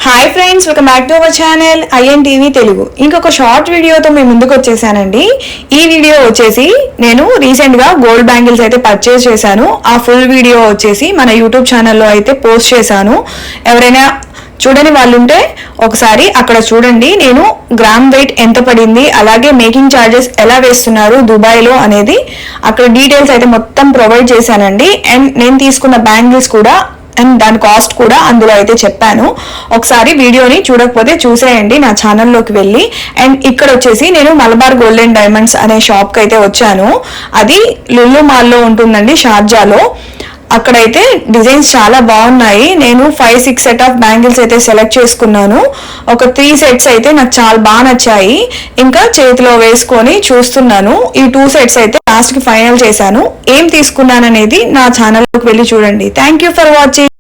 Hi friends, welcome back to our channel INTV Telugu. ఇంకొక short వీడియోతో మేము ముందుకు వచ్చేసానండి. ఈ వీడియో వచ్చేసి నేను రీసెంట్గా గోల్డ్ బ్యాంగిల్స్ అయితే పర్చేస్ చేశాను. ఆ ఫుల్ వీడియో వచ్చేసి మన యూట్యూబ్ ఛానల్లో అయితే పోస్ట్ చేశాను. ఎవరైనా చూడని వాళ్ళు ఉంటే ఒకసారి అక్కడ చూడండి. నేను గ్రామ్ వెయిట్ ఎంత పడింది, అలాగే మేకింగ్ ఛార్జెస్ ఎలా వేస్తున్నారు దుబాయ్లో అనేది అక్కడ డీటెయిల్స్ అయితే మొత్తం ప్రొవైడ్ చేశానండి. అండ్ నేను తీసుకున్న బ్యాంగిల్స్ కూడా అండ్ దాని కాస్ట్ కూడా అందులో అయితే చెప్పాను. ఒకసారి వీడియోని చూడకపోతే చూసేయండి నా ఛానల్లోకి వెళ్ళి. అండ్ ఇక్కడ వచ్చేసి నేను మలబార్ గోల్డ్ అండ్ డైమండ్స్ అనే షాప్కి అయితే వచ్చాను. అది లులు మాల్లో ఉంటుందండి, షార్జాలో. అక్కడైతే డిజైన్స్ చాలా బాగున్నాయి. నేను 5-6 సెట్ ఆఫ్ బ్యాంగిల్స్ అయితే సెలెక్ట్ చేసుకున్నాను. ఒక 3 సెట్స్ అయితే నాకు చాలా బాగా నచ్చాయి. ఇంకా చేతిలో వేసుకొని చూస్తున్నాను. ఈ 2 సెట్స్ అయితే లాస్ట్ కి ఫైనల్ చేశాను. ఏం తీసుకున్నాను అనేది నా ఛానల్లోకి వెళ్ళి చూడండి. Thank you for watching.